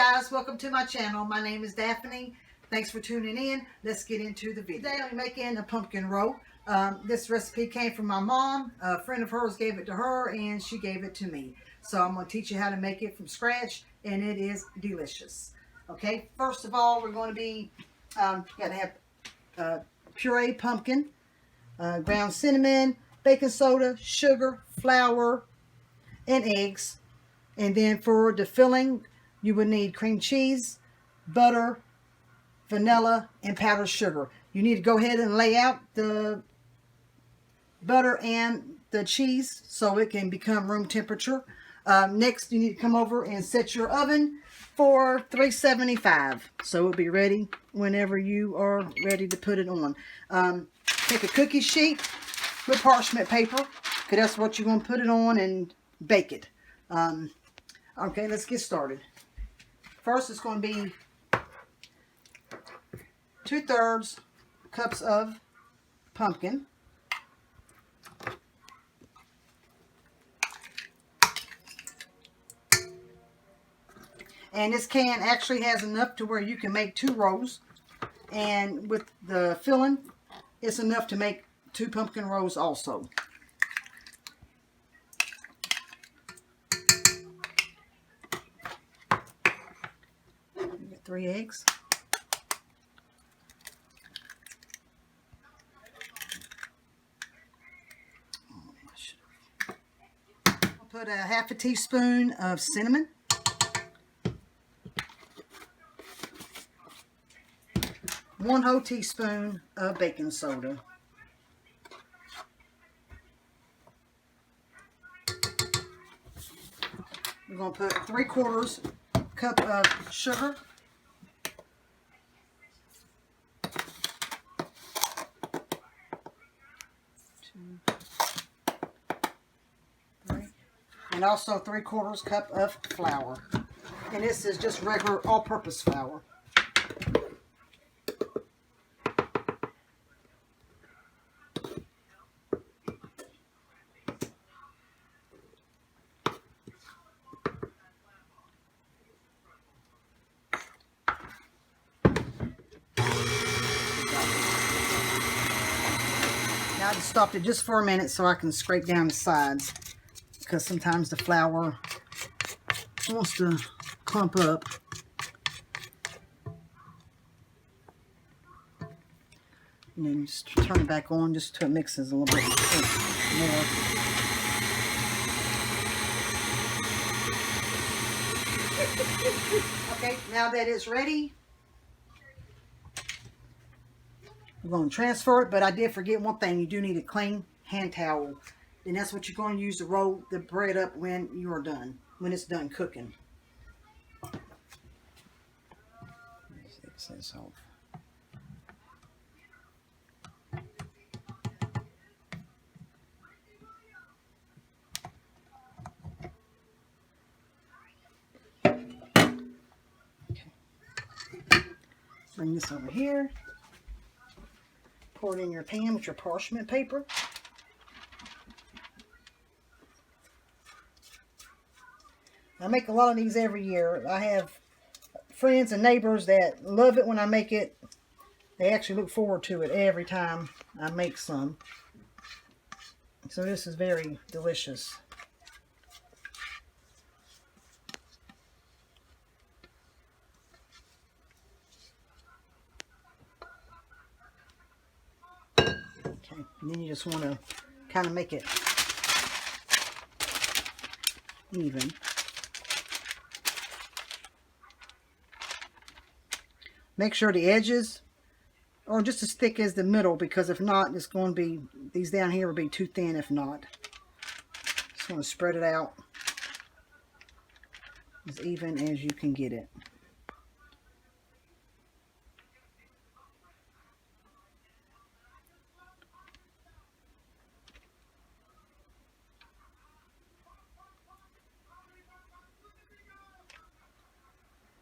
guys, welcome to my channel. My name is Daphne. Thanks for tuning in. Let's get into the video. Today I'm making a pumpkin roll. This recipe came from my mom. A friend of hers gave it to her and she gave it to me. So I'm going to teach you how to make it from scratch and it is delicious. Okay, first of all we're going to be, got to have pureed pumpkin, ground cinnamon, baking soda, sugar, flour, and eggs. And then for the filling, you would need cream cheese, butter, vanilla, and powdered sugar. You need to go ahead and lay out the butter and the cheese so it can become room temperature. Next, you need to come over and set your oven for 375. So it'll be ready whenever you are ready to put it on. Take a cookie sheet with parchment paper, because that's what you're going to put it on, and bake it. Okay, let's get started. First, it's going to be 2/3 cups of pumpkin. And this can actually has enough to where you can make 2 rolls. And with the filling, it's enough to make 2 pumpkin rolls also. 3 eggs. I'll put a 1/2 teaspoon of cinnamon. 1 whole teaspoon of baking soda. We're going to put 3/4 cup of sugar. 2, 3, and also 3/4 cup of flour. And this is just regular all-purpose flour. Now I just stopped it just for a minute so I can scrape down the sides, because sometimes the flour wants to clump up. And then just turn it back on just till it mixes a little bit more. Okay, now that it's ready, I'm going to transfer it, but I did forget one thing. You do need a clean hand towel. And that's what you're going to use to roll the bread up when you are done, when it's done cooking. Take this off. Okay. Bring this over here. Pour it in your pan with your parchment paper. I make a lot of these every year. I have friends and neighbors that love it when I make it. They actually look forward to it every time I make some. So this is very delicious. Okay, and then you just want to kind of make it even. Make sure the edges are just as thick as the middle, because if not, it's going to be, these down here will be too thin if not. Just want to spread it out as even as you can get it.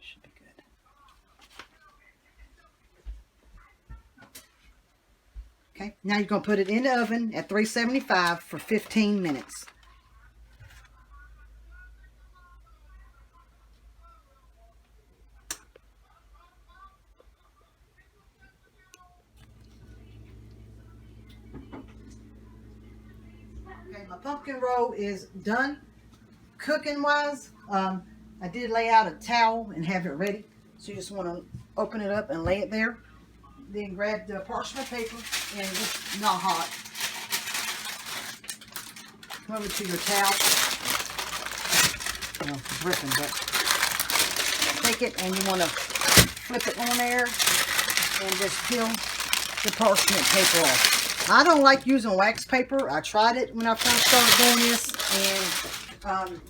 Should be good. Okay, now you're going to put it in the oven at 375 for 15 minutes. pumpkin roll is done. Cooking wise, I did lay out a towel and have it ready. So you just want to open it up and lay it there. Then grab the parchment paper and it's not hot. Come over to your towel. Well, it's dripping, but take it and you want to flip it on there and just peel the parchment paper off. I don't like using wax paper. I tried it when I first started doing this, and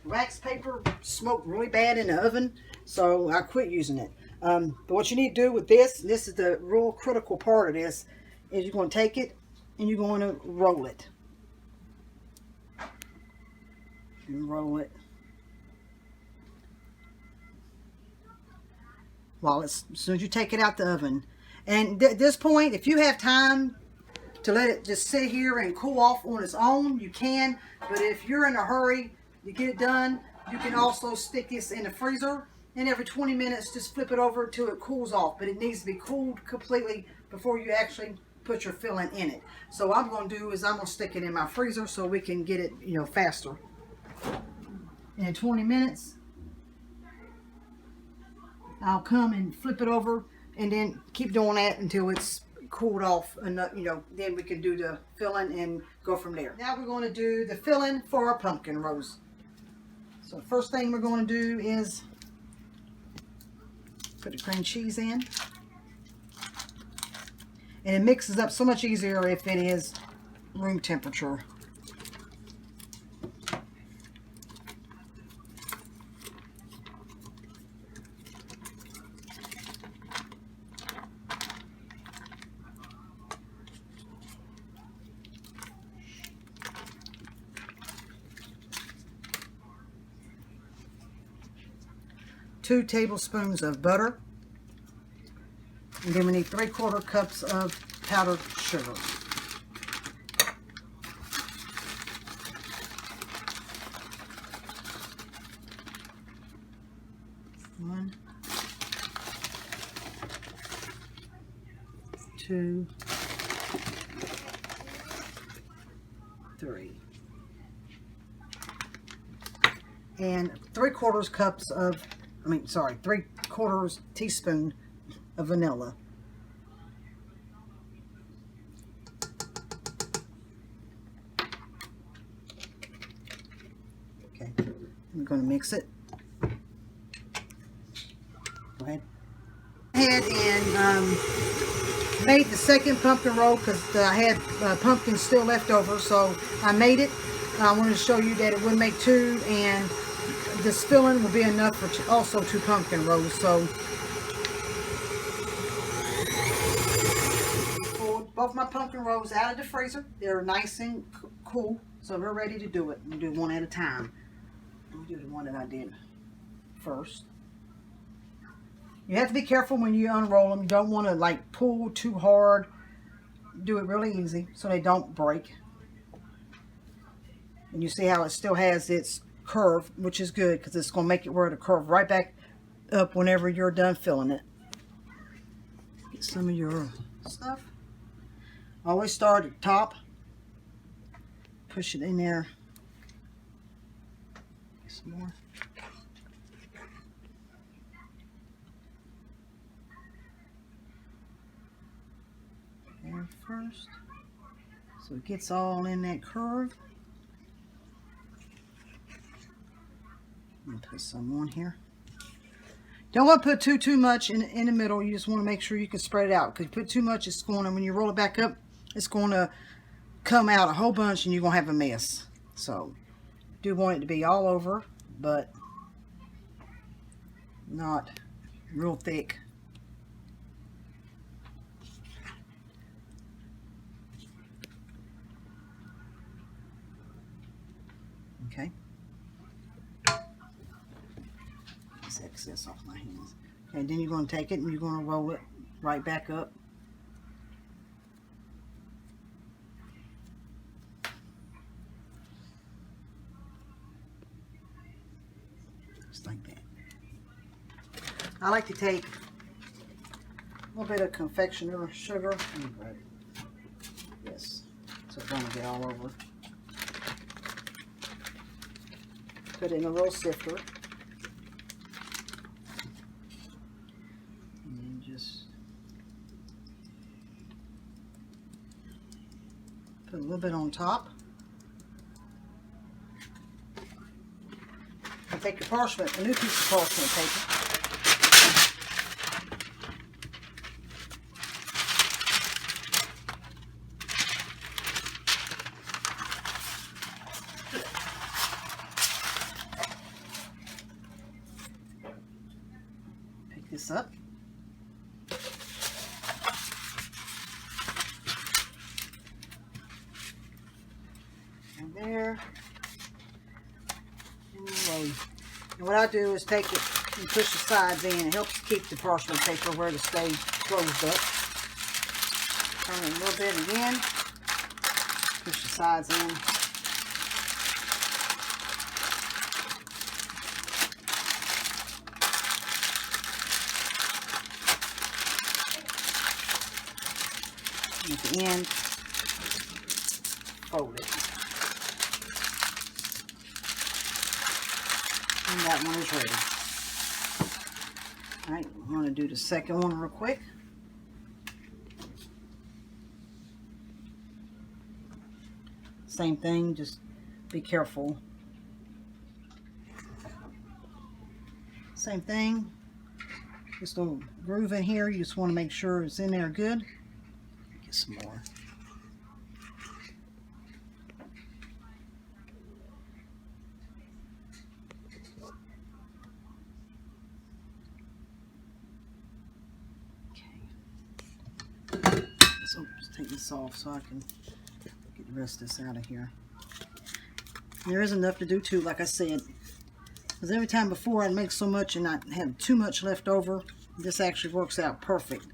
wax paper smoked really bad in the oven, so I quit using it. But what you need to do with this is the real critical part of this, is you're going to take it and you're going to roll it. And roll it. While as soon as you take it out the oven. And at this point, if you have time to let it just sit here and cool off on its own, you can. But if you're in a hurry to get it done, you can also stick this in the freezer. And every 20 minutes, just flip it over till it cools off. But it needs to be cooled completely before you actually put your filling in it. So what I'm going to do is I'm going to stick it in my freezer so we can get it, faster. In 20 minutes, I'll come and flip it over and then keep doing that until it's cooled off enough, then we can do the filling and go from there. Now we're going to do the filling for our pumpkin rolls. So first thing we're going to do is put the cream cheese in. And it mixes up so much easier if it is room temperature. Two tablespoons of butter, and then we need 3/4 cups of powdered sugar. One, two, three, and 3/4 cups of 3/4 teaspoon of vanilla. Okay, I'm going to mix it. Go ahead. And made the second pumpkin roll because I had pumpkin still left over, so I made it. I wanted to show you that it would make two, and this filling will be enough for also 2 pumpkin rolls. So pulled both my pumpkin rolls out of the freezer. They're nice and cool, so we're ready to do it. We'll do one at a time. Let me do the one that I did first. You have to be careful when you unroll them. You don't want to pull too hard. Do it really easy so they don't break. And you see how it still has its curve, which is good because it's going to make it where it'll curve right back up whenever you're done filling it. Get some of your stuff. Always start at the top. Push it in there. Get some more. There first. So it gets all in that curve. And put some on here. Don't want to put too much in the middle. You just want to make sure you can spread it out. Because if you put too much, it's going to, when you roll it back up, it's going to come out a whole bunch and you're going to have a mess. So, do want it to be all over, but not real thick. Okay. Excess off my hands. Okay, then you're going to take it and you're going to roll it right back up. Just like that. I like to take a little bit of confectioner sugar and grab it. Yes, so it's going to get all over. Put it in a roll sifter. And then just put a little bit on top. And take your parchment, a new piece of parchment paper. Pick this up. And there. And what I do is take it and push the sides in. It helps keep the parchment paper where to stay closed up. Turn it a little bit again. Push the sides in. And at the end, fold it. And that one is ready. Alright, I'm going to do the second one real quick. Same thing, just be careful. Same thing. Just a little groove in here. You just want to make sure it's in there good. Get some more. So just take this off so I can get the rest of this out of here. And there is enough to do too, like I said. Because every time before I'd make so much and I had too much left over. This actually works out perfect.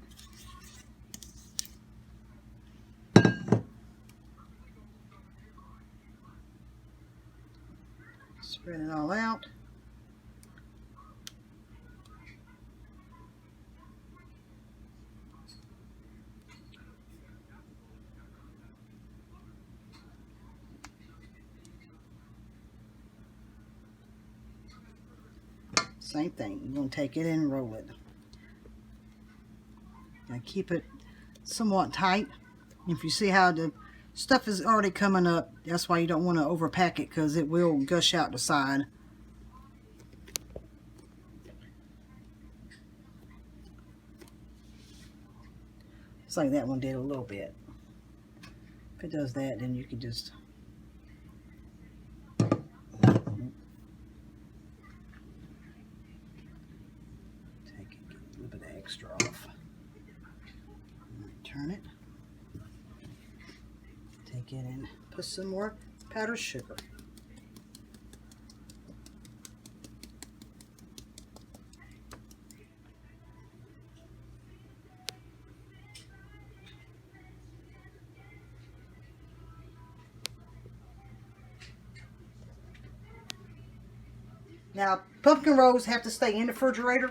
Spread it all out. Same thing. You're going to take it and roll it. Now keep it somewhat tight. If you see how the stuff is already coming up, that's why you don't want to overpack it, because it will gush out the side. It's like that one did a little bit. If it does that, then you can just extra off. Turn it. Take it and put some more powdered sugar. Now, pumpkin rolls have to stay in the refrigerator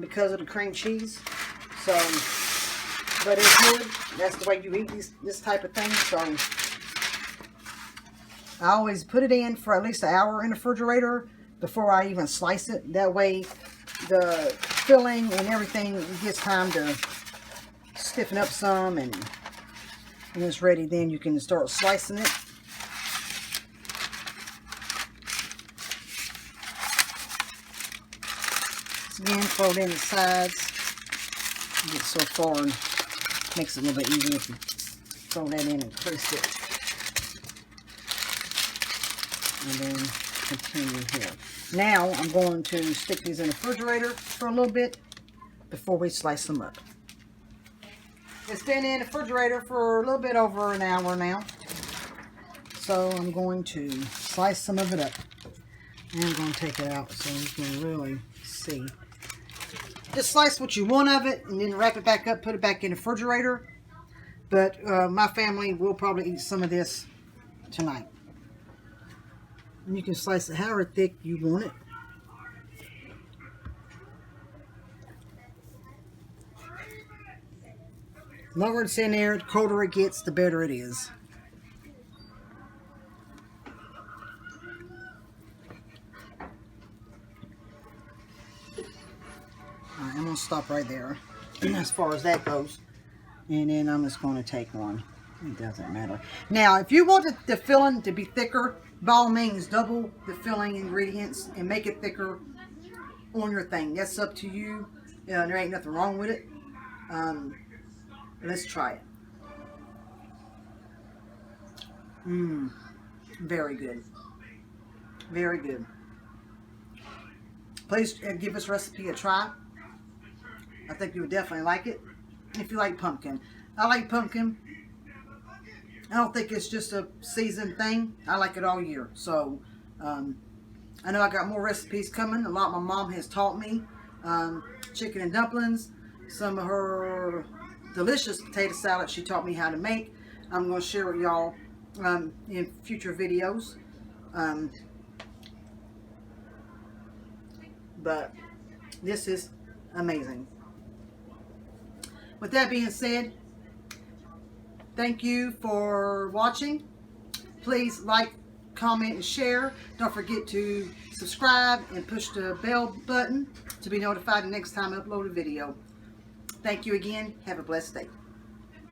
because of the cream cheese. So, but it's good. That's the way you eat this type of thing. So, I always put it in for at least an hour in the refrigerator before I even slice it. That way, the filling and everything gets time to stiffen up some, and when it's ready, then you can start slicing it. Again, fold in the sides. You get so far and makes it a little bit easier if you throw that in and twist it. And then continue here. Now I'm going to stick these in the refrigerator for a little bit before we slice them up. It's been in the refrigerator for a little bit over an hour now. So I'm going to slice some of it up. And I'm going to take it out so you can really see. Just slice what you want of it and then wrap it back up, put it back in the refrigerator. But my family will probably eat some of this tonight. And you can slice it however thick you want it. The longer it's in there, the colder it gets, the better it is. Alright, I'm going to stop right there as far as that goes. And then I'm just going to take one. It doesn't matter. Now, if you want the filling to be thicker, by all means, double the filling ingredients and make it thicker on your thing. That's up to you. There ain't nothing wrong with it. Let's try it. Very good. Very good. Please give this recipe a try. I think you would definitely like it if you like pumpkin. I like pumpkin. I don't think it's just a season thing. I like it all year. So, I know I got more recipes coming. A lot my mom has taught me. Chicken and dumplings. Some of her delicious potato salad she taught me how to make. I'm going to share with y'all in future videos. But this is amazing. With that being said, thank you for watching. Please like, comment, and share. Don't forget to subscribe and push the bell button to be notified the next time I upload a video. Thank you again. Have a blessed day.